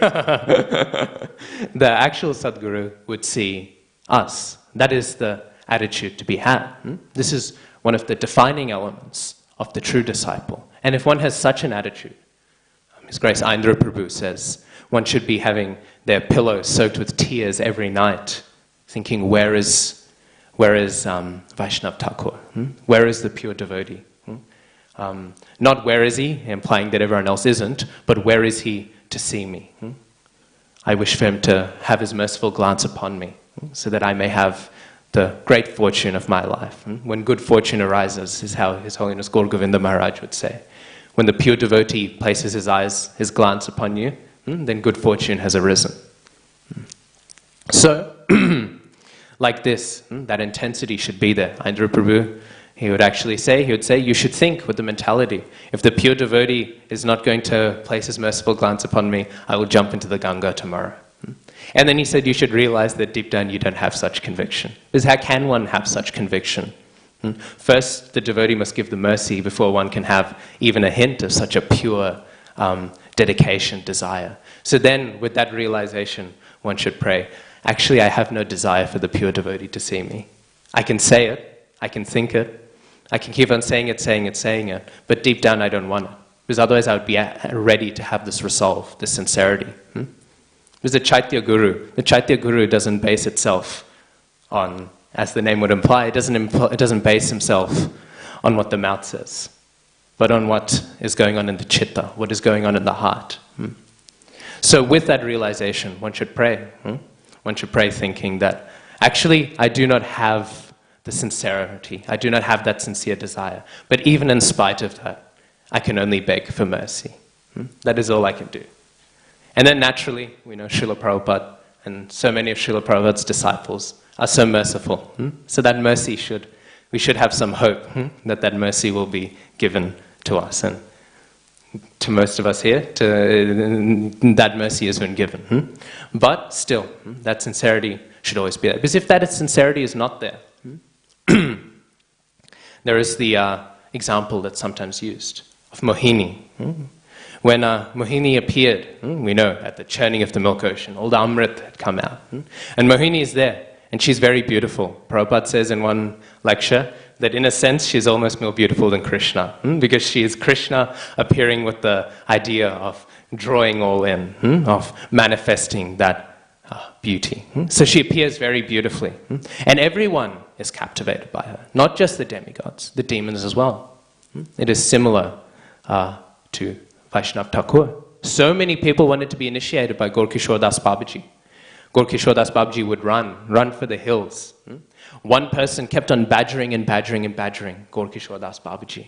the actual Sadguru would see us. That is the attitude to be had. This is one of the defining elements of the true disciple. And if one has such an attitude, His Grace Indra Prabhu says, one should be having their pillow soaked with tears every night, thinking, where is Vaishnav Thakur? Where is the pure devotee? Not where is he, implying that everyone else isn't, but where is he to see me? I wish for him to have his merciful glance upon me, so that I may have the great fortune of my life. When good fortune arises, is how His Holiness Gaur Govinda Maharaj would say. When the pure devotee places his eyes, his glance upon you, then good fortune has arisen. So, like this, that intensity should be there. Indra Prabhu, he would say, you should think with the mentality, if the pure devotee is not going to place his merciful glance upon me, I will jump into the Ganga tomorrow. And then he said, you should realize that deep down you don't have such conviction. Because how can one have such conviction? First, the devotee must give the mercy before one can have even a hint of such a pure dedication, desire. So then, with that realization, one should pray, actually I have no desire for the pure devotee to see me. I can say it, I can think it, I can keep on saying it, but deep down I don't want it. Because otherwise I would be ready to have this resolve, this sincerity. Because the Chaitya Guru doesn't base itself on, as the name would imply, it doesn't base himself on what the mouth says, but on what is going on in the chitta, what is going on in the heart. So with that realization, one should pray. One should pray thinking that, actually, I do not have the sincerity, I do not have that sincere desire, but even in spite of that, I can only beg for mercy. That is all I can do. And then naturally, we know Srila Prabhupada and so many of Srila Prabhupada's disciples are so merciful. So that mercy we should have some hope that mercy will be given to us. And to most of us here, that mercy has been given. But still, that sincerity should always be there. Because if that sincerity is not there, there is the example that's sometimes used of Mohini. When Mohini appeared, we know, at the churning of the milk ocean, all the Amrit had come out. And Mohini is there, and she's very beautiful. Prabhupada says in one lecture that in a sense she's almost more beautiful than Krishna, because she is Krishna appearing with the idea of drawing all in, of manifesting that beauty. So she appears very beautifully, and everyone is captivated by her, not just the demigods, the demons as well. It is similar to Vaishnav Thakur. So many people wanted to be initiated by Gaur Das Babaji. Gaur Das Babaji would run for the hills. One person kept on badgering Gaur Das Babaji.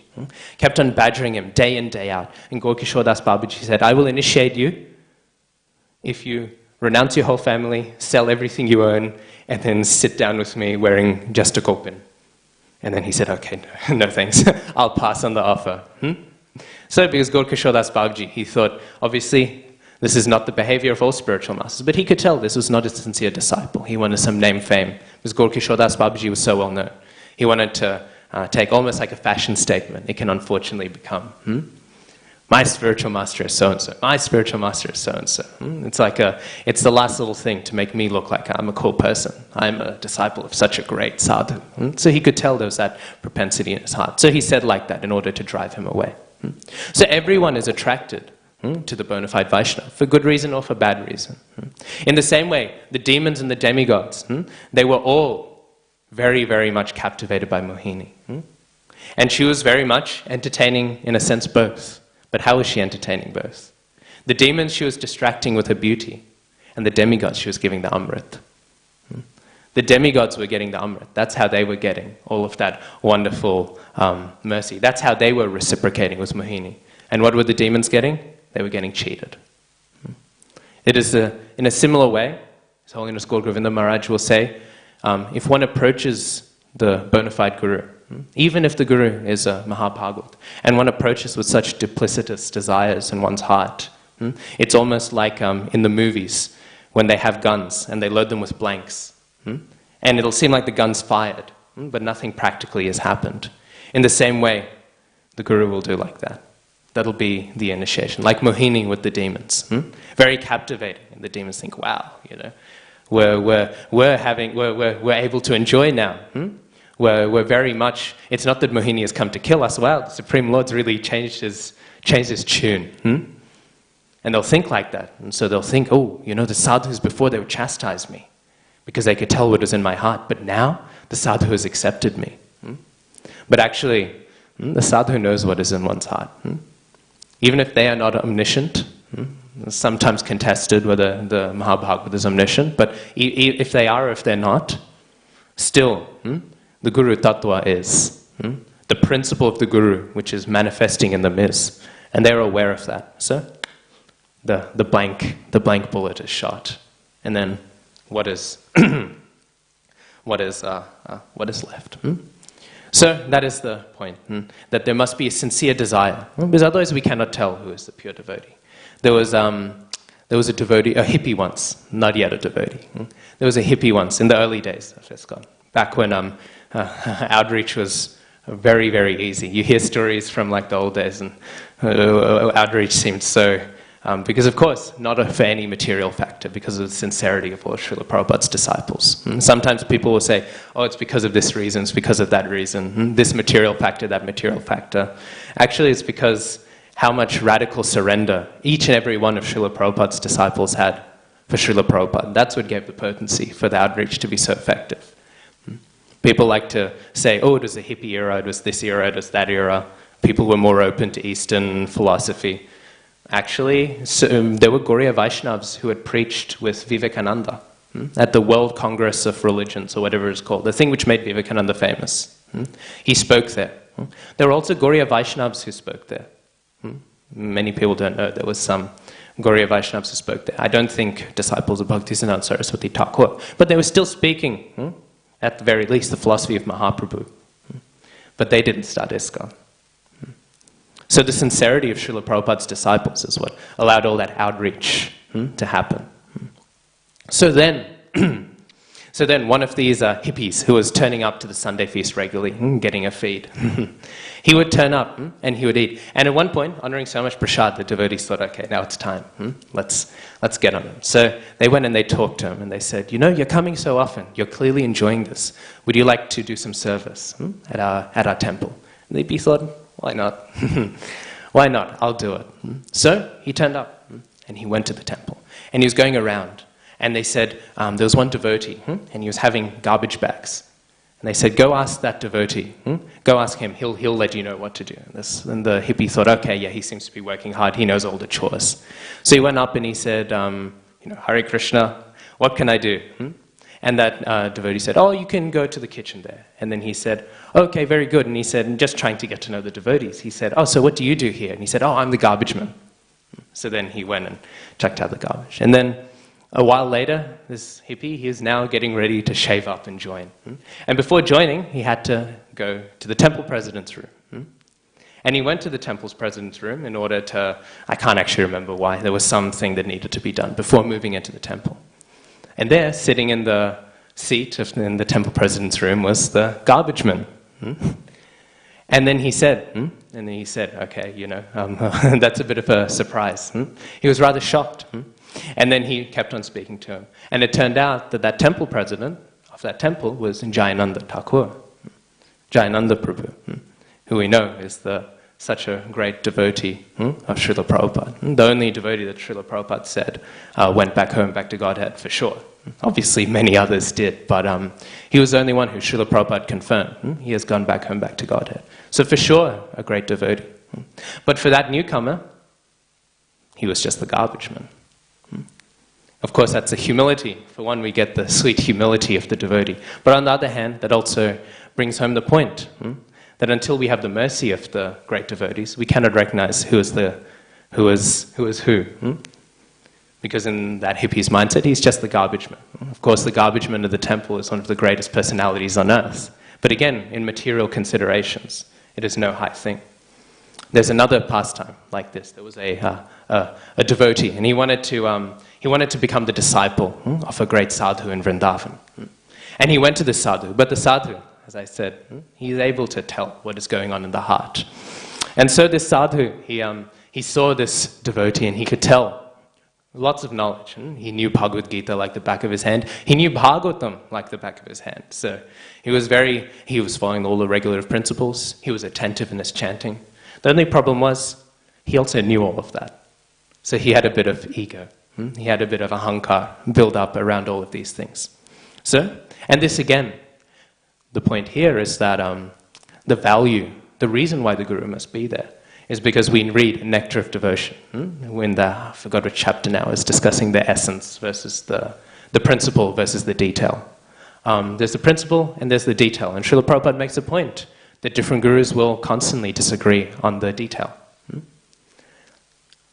Kept on badgering him day in, day out. And Gaur Das Babaji said, I will initiate you if you renounce your whole family, sell everything you own, and then sit down with me wearing just a kopin. And then he said, okay, no thanks. I'll pass on the offer. So because Gaur Das Babaji, he thought, obviously, this is not the behavior of all spiritual masters, but he could tell this was not a sincere disciple. He wanted some name, fame, because Gaur Das Babaji was so well known. He wanted to take almost like a fashion statement. It can unfortunately become, my spiritual master is so-and-so, my spiritual master is so-and-so. It's the last little thing to make me look like I'm a cool person. I'm a disciple of such a great sadhu. So he could tell there was that propensity in his heart. So he said like that in order to drive him away. So everyone is attracted to the bona fide Vaishnava, for good reason or for bad reason. In the same way, the demons and the demigods, they were all very, very much captivated by Mohini. And she was very much entertaining, in a sense, both. But how was she entertaining both? The demons she was distracting with her beauty, and the demigods she was giving the Amrit. The demigods were getting the Amrit. That's how they were getting all of that wonderful mercy. That's how they were reciprocating with Mohini. And what were the demons getting? They were getting cheated. It is in a similar way, His Holiness Gaur Govinda Maharaj will say, if one approaches the bona fide Guru, even if the Guru is a Mahabhagat, and one approaches with such duplicitous desires in one's heart, it's almost like in the movies when they have guns and they load them with blanks. And it'll seem like the gun's fired, but nothing practically has happened. In the same way, the Guru will do like that. That'll be the initiation, like Mohini with the demons. Very captivating, and the demons think, "Wow, we're able to enjoy now. We're very much. It's not that Mohini has come to kill us. Wow, the Supreme Lord's really changed his tune." And they'll think like that, and so they'll think, "Oh, the sadhus before they would chastise me because they could tell what was in my heart, but now the sadhu has accepted me." But actually, the sadhu knows what is in one's heart. Even if they are not omniscient, sometimes contested whether the Mahabhagavad is omniscient, but if they are or if they're not, still, the Guru Tattva is. The principle of the Guru, which is manifesting in them, is. And they're aware of that. So, the blank bullet is shot. And then, what is left? So that is the point, that there must be a sincere desire, because otherwise we cannot tell who is the pure devotee. There was a devotee, a hippie once, not yet a devotee. There was a hippie once in the early days of ISKCON, back when outreach was very, very easy. You hear stories from like the old days, and outreach seemed so. Because of course, not for any material factor, because of the sincerity of all Srila Prabhupada's disciples. Sometimes people will say, oh, it's because of this reason, it's because of that reason, this material factor, that material factor. Actually, it's because how much radical surrender each and every one of Srila Prabhupada's disciples had for Srila Prabhupada. That's what gave the potency for the outreach to be so effective. People like to say, oh, it was the hippie era, it was this era, it was that era. People were more open to Eastern philosophy. Actually, there were Gauriya Vaishnavas who had preached with Vivekananda at the World Congress of Religions, or whatever it's called, the thing which made Vivekananda famous. He spoke there. There were also Gauriya Vaishnavas who spoke there. Many people don't know there was some Gauriya Vaishnavas who spoke there. I don't think disciples of Bhaktisiddhanta Saraswati Thakur, but they were still speaking, at the very least, the philosophy of Mahaprabhu. But they didn't start ISKCON. So the sincerity of Srila Prabhupada's disciples is what allowed all that outreach to happen. So then, So then one of these hippies who was turning up to the Sunday feast regularly, getting a feed, he would turn up and he would eat. And at one point, honoring so much prasad, the devotees thought, okay, now it's time. Let's get on him. So they went and they talked to him and they said, you're coming so often. You're clearly enjoying this. Would you like to do some service at our temple? And the hippie thought, why not? Why not? I'll do it. So he turned up and he went to the temple. And he was going around. And they said, there was one devotee, and he was having garbage bags. And they said, go ask that devotee. Go ask him. He'll let you know what to do. And the hippie thought, okay, yeah, he seems to be working hard. He knows all the chores. So he went up and he said, Hare Krishna, what can I do? And that devotee said, oh, you can go to the kitchen there. And then he said, okay, very good. And he said, just trying to get to know the devotees. He said, oh, so what do you do here? And he said, oh, I'm the garbage man. So then he went and checked out the garbage. And then a while later, this hippie, he is now getting ready to shave up and join. And before joining, he had to go to the temple president's room. And he went to the temple's president's room in order to, I can't actually remember why, there was something that needed to be done before moving into the temple. And there, sitting in the seat in the temple president's room, was the garbage man. And then he said, okay, that's a bit of a surprise. He was rather shocked. And then he kept on speaking to him. And it turned out that that temple president of that temple was Jayananda Thakur, Jayananda Prabhu, who we know is such a great devotee of Srila Prabhupada. The only devotee that Srila Prabhupada said went back home, back to Godhead, for sure. Obviously, many others did, but he was the only one who Srila Prabhupada confirmed. He has gone back home, back to Godhead. So for sure, a great devotee. But for that newcomer, he was just the garbage man. Of course, that's a humility. For one, we get the sweet humility of the devotee. But on the other hand, that also brings home the point that until we have the mercy of the great devotees, we cannot recognize who is who. Because in that hippie's mindset, he's just the garbage man. Of course, the garbage man of the temple is one of the greatest personalities on earth. But again, in material considerations, it is no high thing. There's another pastime like this. There was a devotee, and he wanted to become the disciple of a great sadhu in Vrindavan. And he went to the sadhu, but the sadhu, as I said, he is able to tell what is going on in the heart. And so this sadhu, he saw this devotee, and he could tell lots of knowledge. He knew Bhagavad Gita like the back of his hand. He knew Bhagavatam like the back of his hand. So he was following all the regulative principles. He was attentive in his chanting. The only problem was, he also knew all of that. So he had a bit of ego. He had a bit of ahankar build up around all of these things. So, and this again, the point here is that the value, the reason why the Guru must be there, is because we read Nectar of Devotion. When I forgot which chapter now, is discussing the essence versus the principle versus the detail. There's the principle and there's the detail. And Srila Prabhupada makes a point that different gurus will constantly disagree on the detail.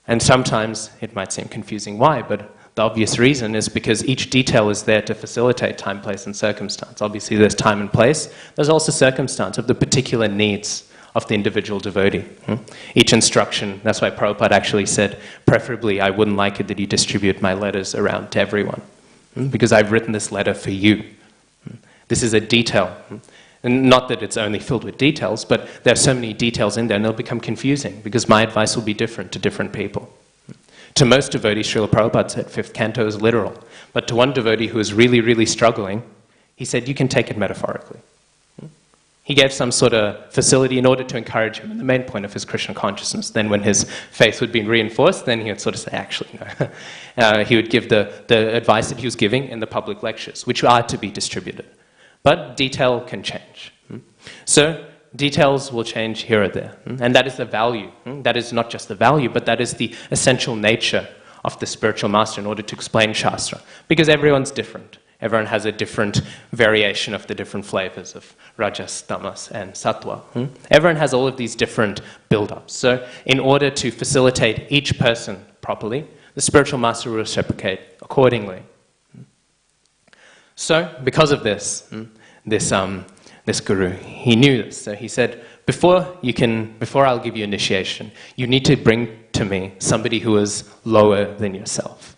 And sometimes it might seem confusing why, but the obvious reason is because each detail is there to facilitate time, place, and circumstance. Obviously there's time and place. There's also circumstance of the particular needs of the individual devotee. Each instruction, that's why Prabhupada actually said, preferably I wouldn't like it that you distribute my letters around to everyone, because I've written this letter for you. This is a detail. And not that it's only filled with details, but there are so many details in there and they'll become confusing because my advice will be different to different people. To most devotees, Srila Prabhupada said 5th canto is literal. But to one devotee who is really, really struggling, he said you can take it metaphorically. He gave some sort of facility in order to encourage him in the main point of his Krishna consciousness. Then when his faith would be reinforced, then he would sort of say, actually, no. He would give the advice that he was giving in the public lectures, which are to be distributed. But detail can change. So details will change here or there. And that is the value. That is not just the value, but that is the essential nature of the spiritual master in order to explain Shastra. Because everyone's different. Everyone has a different variation of the different flavors of Rajas, Tamas, and Sattva. Everyone has all of these different build-ups. So in order to facilitate each person properly, the spiritual master will reciprocate accordingly. So, because of this, this guru, he knew this. So he said, before I'll give you initiation, you need to bring to me somebody who is lower than yourself.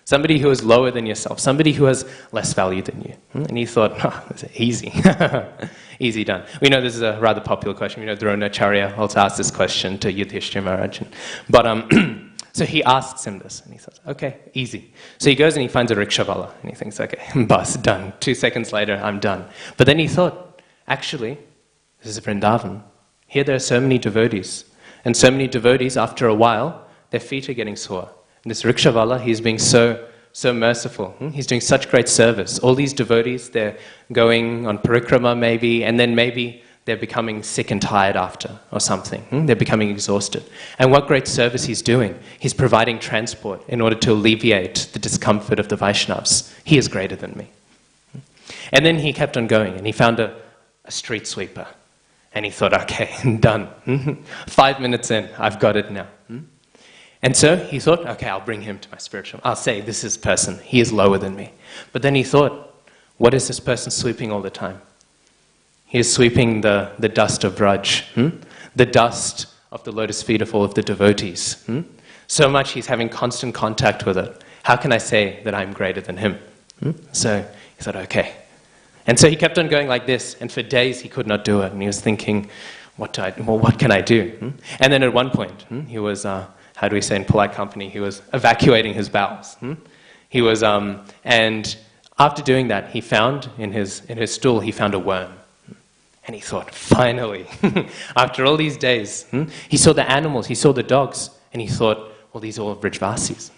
Somebody who is lower than yourself, somebody who has less value than you. And he thought, oh, this is easy. Easy done. We know this is a rather popular question. We know Dronacharya also asked this question to Yudhishthira Maharaj. But so he asks him this, and he says, okay, easy. So he goes and he finds a rickshaw and he thinks, okay, bus, done. 2 seconds later, I'm done. But then he thought, actually, this is Vrindavan. Here there are so many devotees. And so many devotees, after a while, their feet are getting sore. And this rickshaw, he's being so merciful. He's doing such great service. All these devotees, they're going on parikrama maybe, and then maybe they're becoming sick and tired after or something. They're becoming exhausted. And what great service he's doing. He's providing transport in order to alleviate the discomfort of the Vaishnavas. He is greater than me. And then he kept on going, and he found a street sweeper. And he thought, okay, done. 5 minutes in, I've got it now. And so he thought, okay, I'll bring him to my spiritual. I'll say, this is person, he is lower than me. But then he thought, what is this person sweeping all the time? He is sweeping the dust of Vraj, the dust of the lotus feet of all of the devotees. So much he's having constant contact with it. How can I say that I'm greater than him? So he thought, okay. And so he kept on going like this, and for days he could not do it. And he was thinking, what can I do? And then at one point, he was, how do we say in polite company, he was evacuating his bowels. He was, and after doing that, he found in his stool, he found a worm. And he thought, finally, after all these days, he saw the animals, he saw the dogs, and he thought, well, these are all Vrajvasis.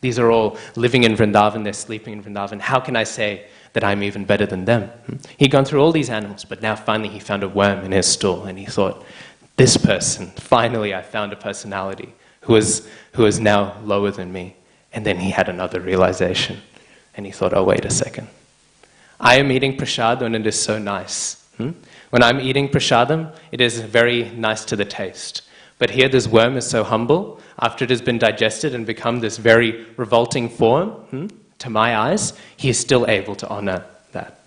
These are all living in Vrindavan, they're sleeping in Vrindavan. How can I say that I'm even better than them? He'd gone through all these animals, but now finally he found a worm in his stool, and he thought, this person, finally I found a personality who is now lower than me. And then he had another realization, and he thought, oh, wait a second. I am eating prasad and it is so nice. When I'm eating prasadam, it is very nice to the taste. But here this worm is so humble, after it has been digested and become this very revolting form, to my eyes, he is still able to honor that.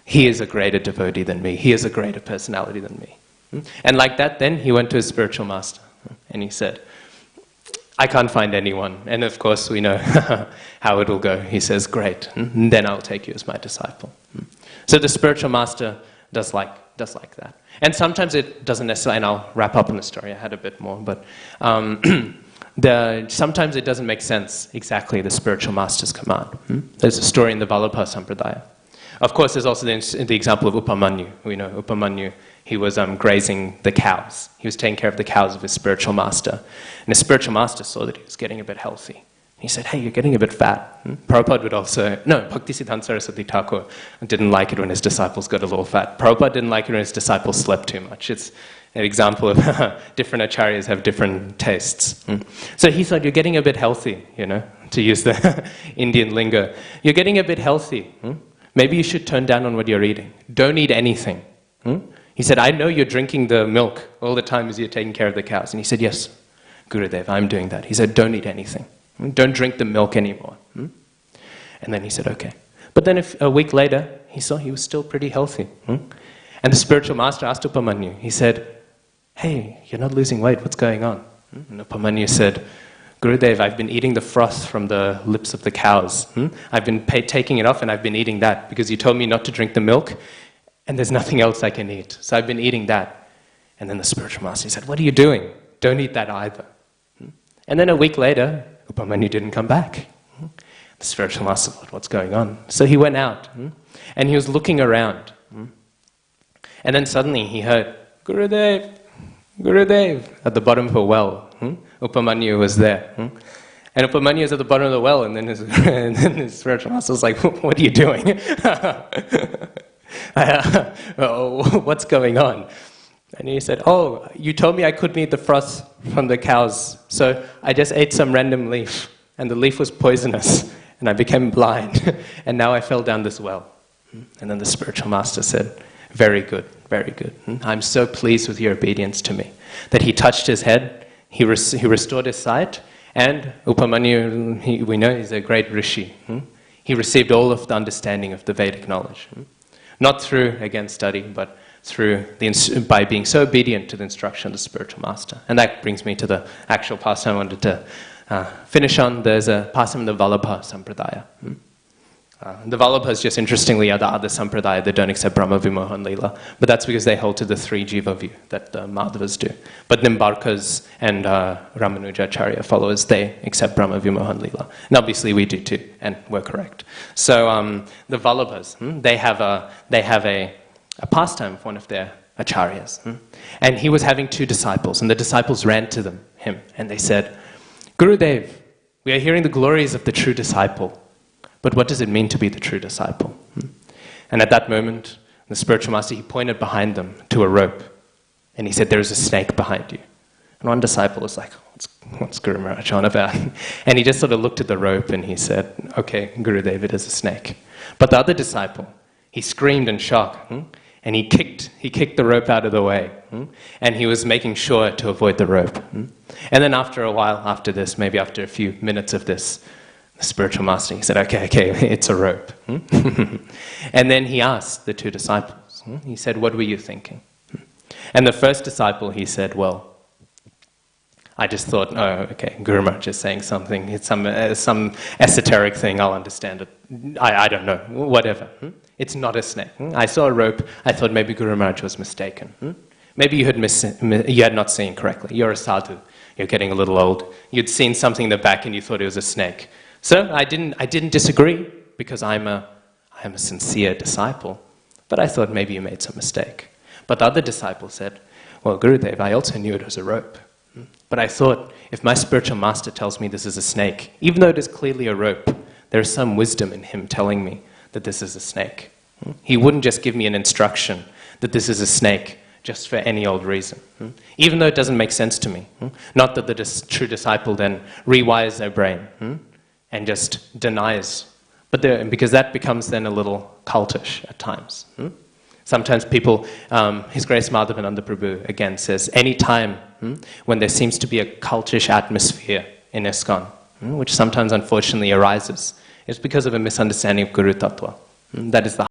He is a greater devotee than me. He is a greater personality than me. And like that, then he went to his spiritual master, and he said, I can't find anyone. And of course, we know how it will go. He says, great, then I'll take you as my disciple. So the spiritual master does like that. And sometimes it doesn't necessarily, and I'll wrap up on the story, I had a bit more, but sometimes it doesn't make sense exactly the spiritual master's command. There's a story in the Vallabha Sampradaya. Of course, there's also the example of Upamanyu. We know Upamanyu, he was grazing the cows. He was taking care of the cows of his spiritual master. And his spiritual master saw that he was getting a bit healthy. He said, hey, you're getting a bit fat. Prabhupada would also, Bhaktisiddhanta Saraswati Thakur didn't like it when his disciples got a little fat. Prabhupada didn't like it when his disciples slept too much. It's an example of different acharyas have different tastes. So he thought, you're getting a bit healthy, to use the Indian lingo. You're getting a bit healthy. Maybe you should turn down on what you're eating. Don't eat anything. He said, I know you're drinking the milk all the time as you're taking care of the cows. And he said, yes, Gurudev, I'm doing that. He said, don't eat anything. Don't drink the milk anymore. And then he said, okay. But then a week later, he saw he was still pretty healthy. And the spiritual master asked Upamanyu, he said, hey, you're not losing weight, what's going on? And Upamanyu said, Gurudev, I've been eating the froth from the lips of the cows. I've been taking it off and I've been eating that because you told me not to drink the milk and there's nothing else I can eat. So I've been eating that. And then the spiritual master said, what are you doing? Don't eat that either. And then a week later, Upamanyu didn't come back. The spiritual master thought, what's going on? So he went out and he was looking around. And then suddenly he heard, Gurudev, Gurudev, at the bottom of a well. Upamanyu was there. And Upamanyu was at the bottom of the well, and then his spiritual master was like, what are you doing? What's going on? And he said, oh, you told me I couldn't eat the froth from the cows, so I just ate some random leaf, and the leaf was poisonous, and I became blind, and now I fell down this well. And then the spiritual master said, very good, very good. I'm so pleased with your obedience to me. That he touched his head, he restored his sight, and Upamanyu, we know he's a great rishi. He received all of the understanding of the Vedic knowledge. Not through, again, study, but by being so obedient to the instruction of the spiritual master. And that brings me to the actual pastime I wanted to Finish on, there's a passam in the Vallabha Sampradaya. The Vallabhas, just interestingly, are the other Sampradaya that don't accept Brahma Vimohan Leela, but that's because they hold to the three Jiva view that the Madhavas do. But Nimbarkas and Ramanujacharya followers, they accept Brahma Vimohan Leela. And obviously we do too, and we're correct. So the Vallabhas, they have a pastime of one of their acharyas. And he was having two disciples, and the disciples ran to him, and they said, Gurudev, we are hearing the glories of the true disciple. But what does it mean to be the true disciple? And at that moment, the spiritual master, he pointed behind them to a rope. And he said, there is a snake behind you. And one disciple was like, what's Guru Maharaj on about? And he just sort of looked at the rope and he said, okay, Gurudev, it is a snake. But the other disciple, he screamed in shock. And he kicked the rope out of the way. And he was making sure to avoid the rope. And then after a while, after this, maybe after a few minutes of this, the spiritual master, he said, okay, it's a rope. And then he asked the two disciples, he said, what were you thinking? And the first disciple, he said, well, I just thought, oh, okay, Guru Maharaj is saying something, it's some esoteric thing, I'll understand it. I don't know, whatever. It's not a snake. I saw a rope, I thought maybe Guru Maharaj was mistaken. Maybe you had not seen correctly. You're a sadhu, you're getting a little old. You'd seen something in the back and you thought it was a snake. So I didn't disagree, because I'm a sincere disciple, but I thought maybe you made some mistake. But the other disciple said, well, Gurudev, I also knew it was a rope. But I thought, if my spiritual master tells me this is a snake, even though it is clearly a rope, there is some wisdom in him telling me that this is a snake. He wouldn't just give me an instruction that this is a snake just for any old reason, even though it doesn't make sense to me. Not that the true disciple then rewires their brain and just denies, but because that becomes then a little cultish at times. Sometimes people, His Grace Madhavananda Prabhu again says, any time when there seems to be a cultish atmosphere in ISKCON, which sometimes unfortunately arises, is because of a misunderstanding of Guru Tattva. That is the